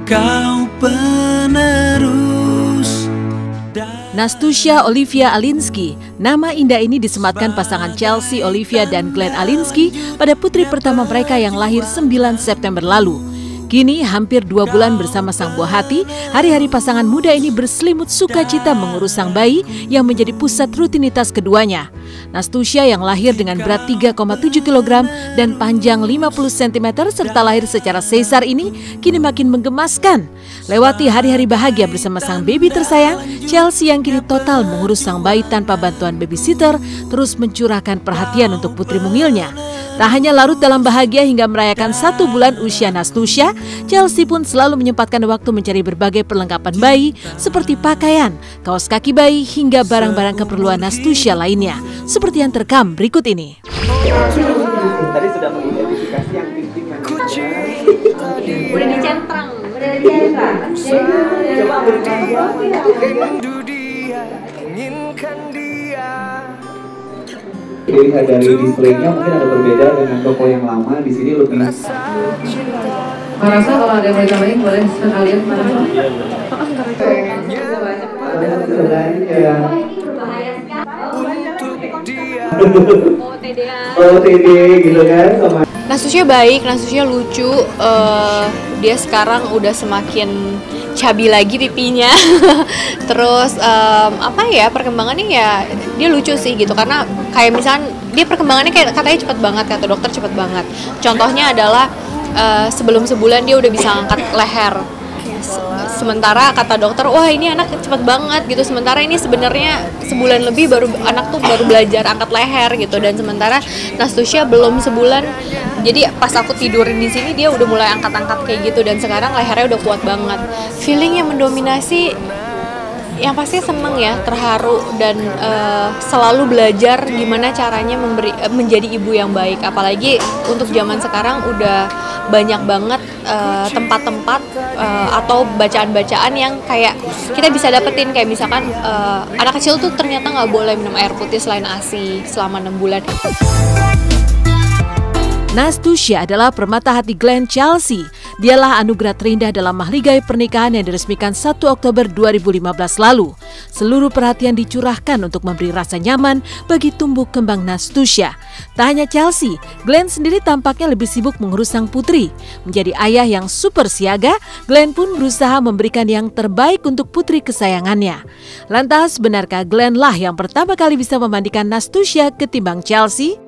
Kau penerus. Nastusya Olivia Alinsky, nama indah ini disematkan pasangan Chelsea Olivia dan Glenn Alinsky pada putri pertama mereka yang lahir 9 September lalu. Kini hampir 2 bulan bersama sang buah hati, hari-hari pasangan muda ini berselimut sukacita mengurus sang bayi yang menjadi pusat rutinitas keduanya. Nastusya yang lahir dengan berat 3,7 kg dan panjang 50 cm serta lahir secara sesar ini kini makin menggemaskan. Lewati hari-hari bahagia bersama sang baby tersayang, Chelsea yang kini total mengurus sang bayi tanpa bantuan babysitter terus mencurahkan perhatian untuk putri mungilnya. Tak hanya larut dalam bahagia hingga merayakan 1 bulan usia Nastusya, Chelsea pun selalu menyempatkan waktu mencari berbagai perlengkapan bayi seperti pakaian, kaos kaki bayi hingga barang-barang keperluan Nastusya lainnya. Seperti yang terekam berikut ini. Tadi sudah mengidentifikasi yang penting yang udah dicentrang, Coba berikan dilihat dari displaynya mungkin ada berbeda dengan toko yang lama. Di sini lebih. Merasa kalau ada yang mau cobain boleh sekalian merasa. OTD gitu kan sama. Nastusya baik, Nastusya lucu, dia sekarang udah semakin cabi lagi pipinya. Terus perkembangannya ya dia lucu sih gitu, karena kayak misalnya dia perkembangannya kayak katanya cepet banget, kata dokter cepet banget. Contohnya adalah sebelum sebulan dia udah bisa angkat leher. Sementara kata dokter, wah ini anak cepet banget gitu. Sementara ini sebenarnya sebulan lebih anak tuh baru belajar angkat leher gitu. Dan sementara Nastusya belum sebulan. Jadi pas aku tidurin di sini dia udah mulai angkat-angkat kayak gitu. Dan sekarang lehernya udah kuat banget. Feeling yang mendominasi, yang pasti seneng ya, terharu dan selalu belajar gimana caranya menjadi ibu yang baik. Apalagi untuk zaman sekarang udah banyak banget tempat-tempat atau bacaan-bacaan yang kayak kita bisa dapetin, kayak misalkan anak kecil tuh ternyata nggak boleh minum air putih selain ASI selama 6 bulan. Nastusya adalah permata hati Glenn Chelsea. Dialah anugerah terindah dalam mahligai pernikahan yang diresmikan 1 Oktober 2015 lalu. Seluruh perhatian dicurahkan untuk memberi rasa nyaman bagi tumbuh kembang Nastusya. Tak hanya Chelsea, Glenn sendiri tampaknya lebih sibuk mengurus sang putri. Menjadi ayah yang super siaga, Glenn pun berusaha memberikan yang terbaik untuk putri kesayangannya. Lantas, benarkah Glenn lah yang pertama kali bisa memandikan Nastusya ketimbang Chelsea?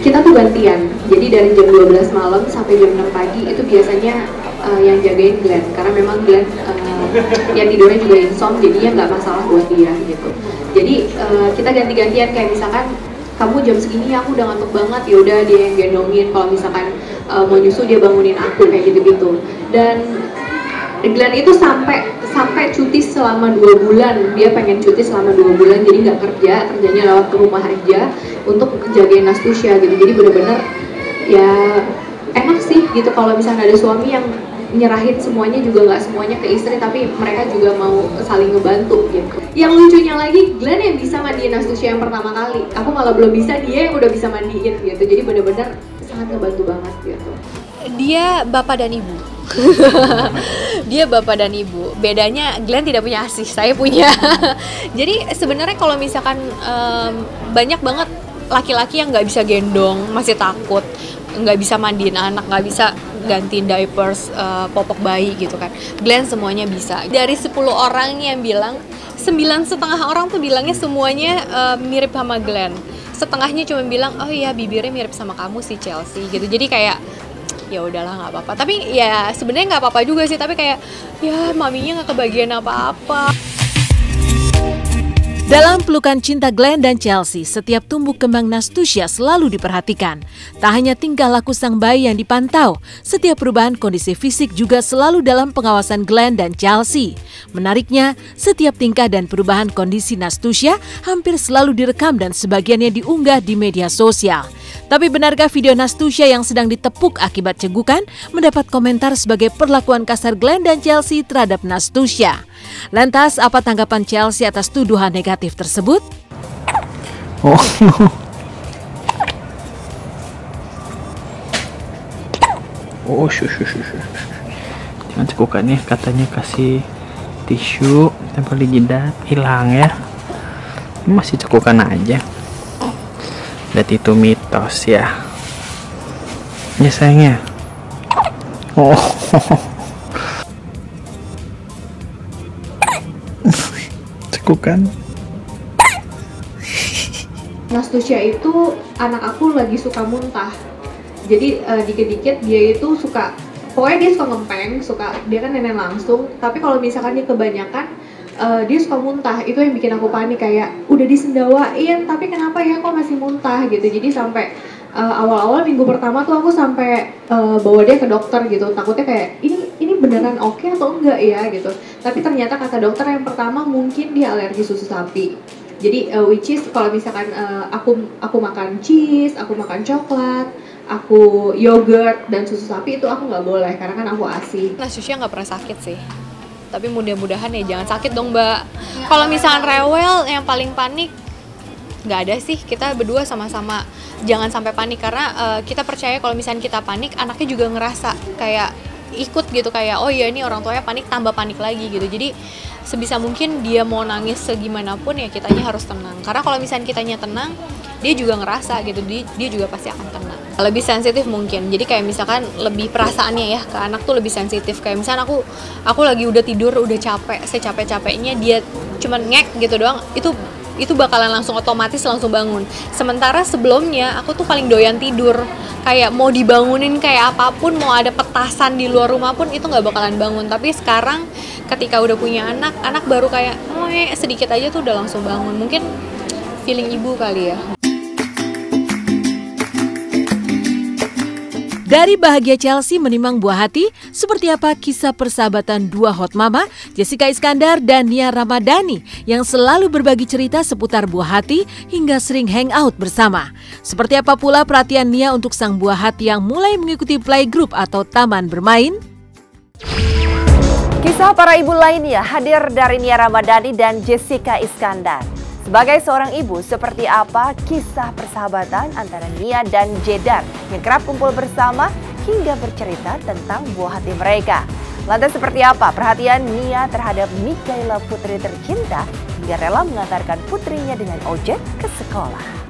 Kita tuh gantian, jadi dari jam 12 malam sampai jam 6 pagi itu biasanya yang jagain Glenn, karena memang Glenn yang tidurnya juga insom, jadinya nggak masalah buat dia gitu. Jadi kita ganti-gantian, kayak misalkan kamu jam segini aku udah ngantuk banget, ya udah dia yang gendongin. Kalau misalkan mau nyusu dia bangunin aku kayak gitu-gitu. Dan Glenn itu sampai cuti selama 2 bulan, dia pengen cuti selama 2 bulan, jadi nggak kerjanya lewat ke rumah aja untuk jagain Nastusya gitu. Jadi bener-bener ya enak sih gitu kalau misalnya ada suami yang nyerahin semuanya, juga nggak semuanya ke istri, tapi mereka juga mau saling ngebantu gitu. Yang lucunya lagi, Glenn yang bisa mandiin Nastusya yang pertama kali, aku malah belum bisa, dia yang udah bisa mandiin gitu. Jadi bener-bener sangat ngebantu banget gitu. Dia bapak dan ibu. Dia bapak dan ibu. Bedanya Glenn tidak punya ASI, saya punya. Jadi sebenarnya kalau misalkan banyak banget laki-laki yang nggak bisa gendong, masih takut, nggak bisa mandiin anak, nggak bisa gantiin diapers, popok bayi gitu kan. Glenn semuanya bisa. Dari 10 orang yang bilang, 9,5 orang tuh bilangnya semuanya mirip sama Glenn. Setengahnya cuma bilang, oh iya bibirnya mirip sama kamu sih Chelsea gitu. Jadi kayak ya udahlah nggak apa-apa. Tapi ya sebenarnya nggak apa-apa juga sih. Tapi kayak ya maminya nggak kebagian apa-apa. Dalam pelukan cinta Glenn dan Chelsea, setiap tumbuh kembang Nastusya selalu diperhatikan. Tak hanya tingkah laku sang bayi yang dipantau, setiap perubahan kondisi fisik juga selalu dalam pengawasan Glenn dan Chelsea. Menariknya, setiap tingkah dan perubahan kondisi Nastusya hampir selalu direkam dan sebagiannya diunggah di media sosial. Tapi benarkah video Nastusya yang sedang ditepuk akibat cegukan mendapat komentar sebagai perlakuan kasar Glenn dan Chelsea terhadap Nastusya? Lantas, apa tanggapan Chelsea atas tuduhan negatif tersebut? Oh. Oh, jangan cekukan nih, katanya kasih tisu tempel di jidat, hilang ya. Masih cekukan aja. Berarti itu mitos ya. Ya sayangnya. Oh. Cekukan. Nastusya itu anak aku lagi suka muntah. Jadi dikit-dikit dia itu suka, pokoknya dia suka ngempeng, dia kan nenek langsung. Tapi kalau misalkan dia kebanyakan, dia suka muntah. Itu yang bikin aku panik, kayak udah disendawain tapi kenapa ya kok masih muntah gitu. Jadi sampai awal-awal minggu pertama tuh aku sampai bawa dia ke dokter gitu. Takutnya kayak ini beneran oke atau enggak ya gitu. Tapi ternyata kata dokter yang pertama mungkin dia alergi susu sapi. Jadi which is kalau misalkan aku makan cheese, aku makan coklat, aku yogurt dan susu sapi itu aku nggak boleh karena kan aku ASI. Nastusya nggak pernah sakit sih, tapi mudah-mudahan ya jangan sakit dong Mbak. Kalau misalkan rewel yang paling panik nggak ada sih, kita berdua sama-sama jangan sampai panik karena kita percaya kalau misalkan kita panik anaknya juga ngerasa kayak ikut gitu, kayak oh iya ini orang tuanya panik tambah panik lagi gitu. Jadi sebisa mungkin dia mau nangis segimanapun ya kitanya harus tenang, karena kalau misalnya kitanya tenang dia juga ngerasa gitu, dia juga pasti akan tenang. Lebih sensitif mungkin, jadi kayak misalkan lebih perasaannya ya ke anak tuh lebih sensitif. Kayak misalnya aku lagi udah tidur udah capek, secapek-capeknya dia cuman ngek gitu doang, itu bakalan langsung otomatis langsung bangun. Sementara sebelumnya aku tuh paling doyan tidur, kayak mau dibangunin kayak apapun, mau ada petasan di luar rumah pun itu nggak bakalan bangun. Tapi sekarang ketika udah punya anak baru kayak sedikit aja tuh udah langsung bangun. Mungkin feeling ibu kali ya. Dari bahagia Chelsea menimang buah hati, seperti apa kisah persahabatan dua hot mama, Jessica Iskandar dan Nia Ramadhani yang selalu berbagi cerita seputar buah hati hingga sering hangout bersama. Seperti apa pula perhatian Nia untuk sang buah hati yang mulai mengikuti playgroup atau taman bermain? Kisah para ibu lainnya hadir dari Nia Ramadhani dan Jessica Iskandar. Sebagai seorang ibu, seperti apa kisah persahabatan antara Nia dan Jedar yang kerap kumpul bersama hingga bercerita tentang buah hati mereka? Lantas seperti apa perhatian Nia terhadap Mikaela putri tercinta hingga rela mengantarkan putrinya dengan ojek ke sekolah?